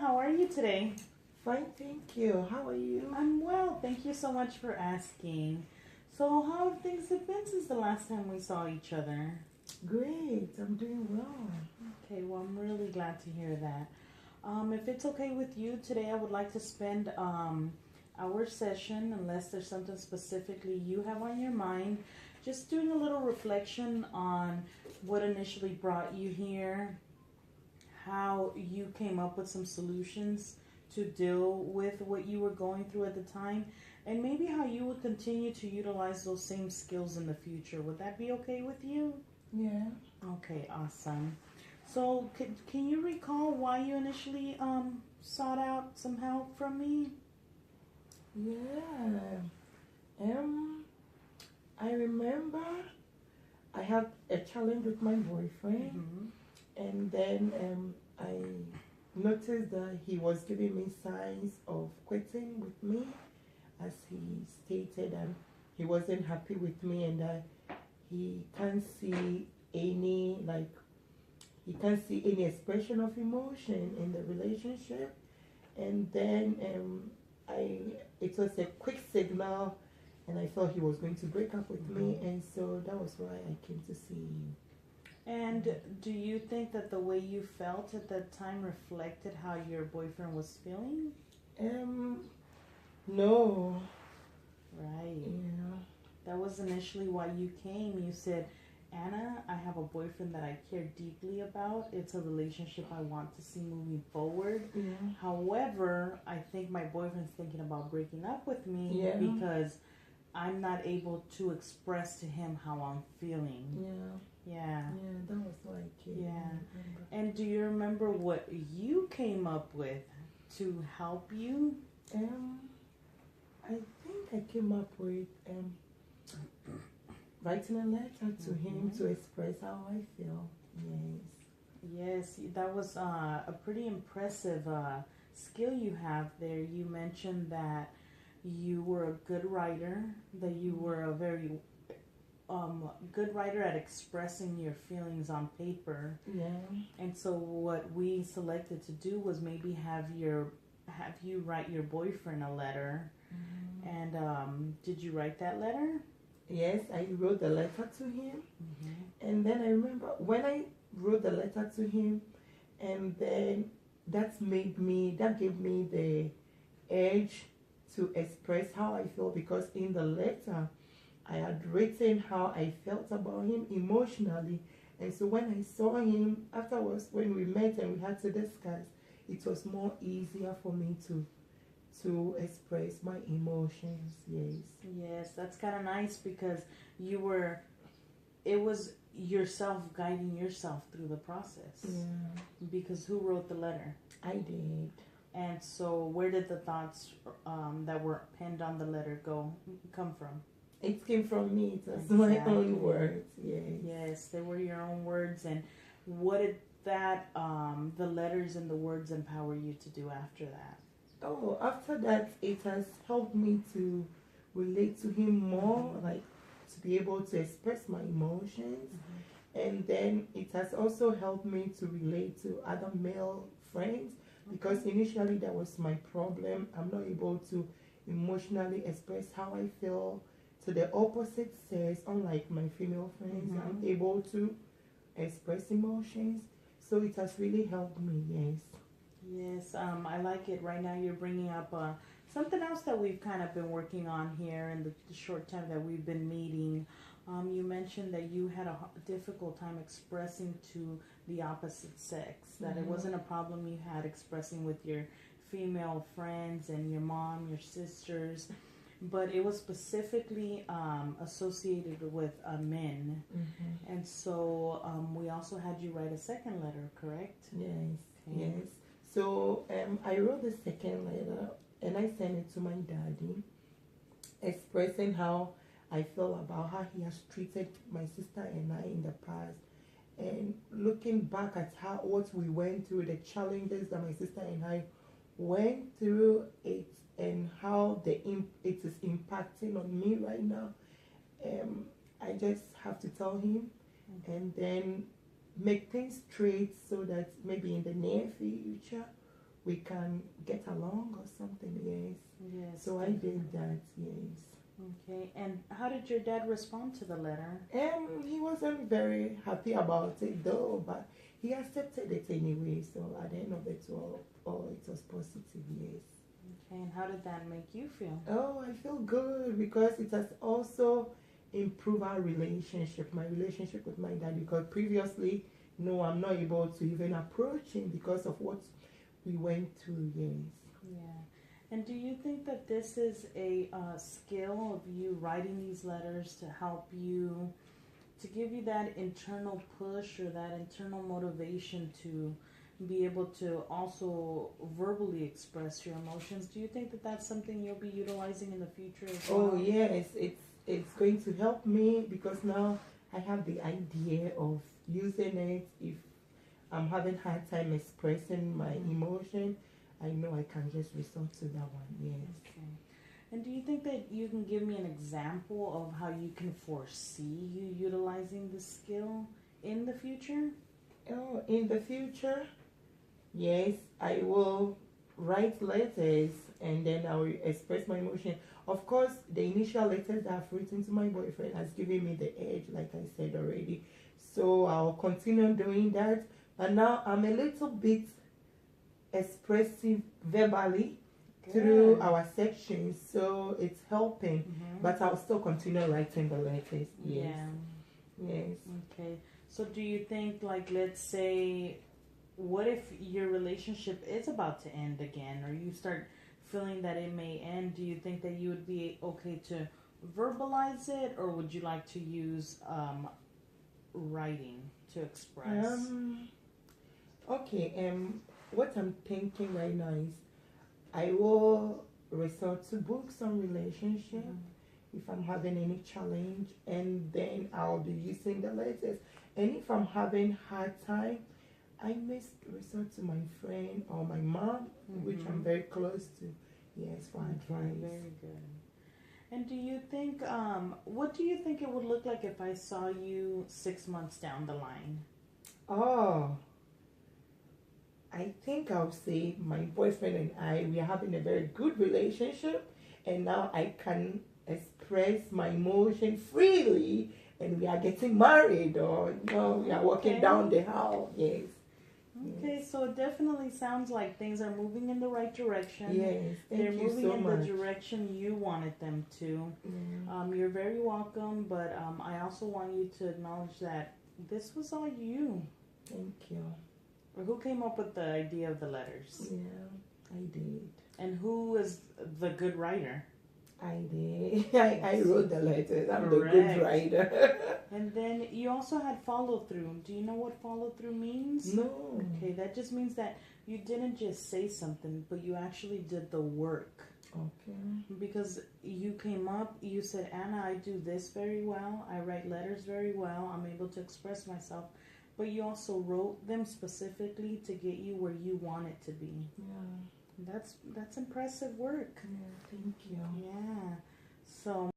how are you today? Fine, thank you. How are you? I'm well, thank you so much for asking. So, how have things been since the last time we saw each other? Great, I'm doing well. Okay, well, I'm really glad to hear that. If it's okay with you, today I would like to spend our session, unless there's something specifically you have on your mind, just doing a little reflection on what initially brought you here, how you came up with some solutions to deal with what you were going through at the time, and maybe how you would continue to utilize those same skills in the future. Would that be okay with you? Yeah. Okay, awesome. So, can you recall why you initially sought out some help from me? Yeah. I remember I had a challenge with my boyfriend, and then I noticed that he was giving me signs of quitting with me, as he stated, and he wasn't happy with me, and that he can't see any expression of emotion in the relationship. And then it was a quick signal, and I thought he was going to break up with me, and so that was why I came to see you. And do you think that the way you felt at that time reflected how your boyfriend was feeling? No. Right. Yeah. That was initially why you came. You said, Anna, I have a boyfriend that I care deeply about. It's a relationship I want to see moving forward. Yeah. However, I think my boyfriend's thinking about breaking up with me Yeah. because I'm not able to express to him how I'm feeling. Yeah. Yeah. Yeah, that was why I came. Yeah. I remember. And do you remember what you came up with to help you? I think I came up with writing a letter to him to express how I feel. Yes. Yes, that was a pretty impressive skill you have there. You mentioned that you were a good writer, that you were a very good writer at expressing your feelings on paper. Yeah. And so what we selected to do was maybe have you write your boyfriend a letter. And did you write that letter? Yes, I wrote the letter to him. And then I remember when I wrote the letter to him, and then that gave me the edge to express how I feel, because in the letter I had written how I felt about him emotionally. And so when I saw him afterwards, when we met and we had to discuss, it was more easier for me to express my emotions. Yes. Yes, that's kind of nice because it was yourself guiding yourself through the process. Yeah. Because who wrote the letter? I did. And so where did the thoughts that were penned on the letter come from? It came from me. It was Exactly. my own words. Yes. Yes, they were your own words. And what did that, the letters and the words empower you to do after that? Oh, after that, it has helped me to relate to him more, like to be able to express my emotions. And then it has also helped me to relate to other male friends, because initially that was my problem. I'm not able to emotionally express how I feel to the opposite sex. Unlike my female friends, I'm able to express emotions. So it has really helped me, yes. Yes, I like it. Right now you're bringing up something else that we've kind of been working on here in the short time that we've been meeting. You mentioned that you had a difficult time expressing to the opposite sex, that it wasn't a problem you had expressing with your female friends and your mom, your sisters, but it was specifically associated with men. And so we also had you write a second letter, correct? Yes. Okay. Yes. So I wrote the second letter and I sent it to my daddy, expressing how I feel about how he has treated my sister and I in the past, and looking back at what we went through, the challenges that my sister and I went through it, and how it is impacting on me right now. I just have to tell him, and then make things straight, so that maybe in the near future we can get along or something. Yes. Yes. So I did that. Yes. Okay. And how did your dad respond to the letter? He wasn't very happy about it though, but he accepted it anyway. So at the end of it all, it was positive. Yes. Okay. And how did that make you feel? Oh, I feel good because it has also improved our relationship, my relationship with my dad. Because previously, no, I'm not able to even approach him because of what we went through. Yes. Yeah. And do you think that this is a skill of you writing these letters to help you, to give you that internal push or that internal motivation to be able to also verbally express your emotions? Do you think that that's something you'll be utilizing in the future as well? Oh yes, it's going to help me because now I have the idea of using it if I'm having hard time expressing my emotion. I know I can just resort to that one. Yes. Okay. And do you think that you can give me an example of how you can foresee you utilizing this skill in the future? Oh, in the future, yes, I will write letters and then I will express my emotion. Of course, the initial letters that I've written to my boyfriend has given me the edge, like I said already. So I'll continue doing that. But now I'm a little bit expressive verbally through our sections, so it's helping. But I'll still continue writing the letters. Yes. Yeah. Yes. Okay. So do you think, like, let's say, what if your relationship is about to end again, or you start feeling that it may end? Do you think that you would be okay to verbalize it, or would you like to use writing to express? Okay. What I'm thinking right now is I will resort to books on relationship if I'm having any challenge, and then I'll be using the letters. And if I'm having hard time, I may resort to my friend or my mom, which I'm very close to. Yes, for advice. Very good. And do you think, what do you think it would look like if I saw you 6 months down the line? Oh, I think I'll say my boyfriend and I, we are having a very good relationship, and now I can express my emotion freely, and we are getting married, or we are walking down the aisle. Yes. Okay, yes. so it definitely sounds like things are moving in the right direction. Yes, They're thank you moving so in much. the direction you wanted them to. Yeah. You're very welcome, but I also want you to acknowledge that this was all you. Thank you. Who came up with the idea of the letters? Yeah, I did. And who is the good writer? I did. I wrote the letters. I'm the good Correct. writer. And then you also had follow through. Do you know what follow through means? No. Okay, that just means that you didn't just say something, but you actually did the work. Okay. Because you came up, you said, Anna, I do this very well. I write letters very well. I'm able to express myself. But you also wrote them specifically to get you where you want it to be. Yeah. That's impressive work. Yeah, thank you. Yeah. So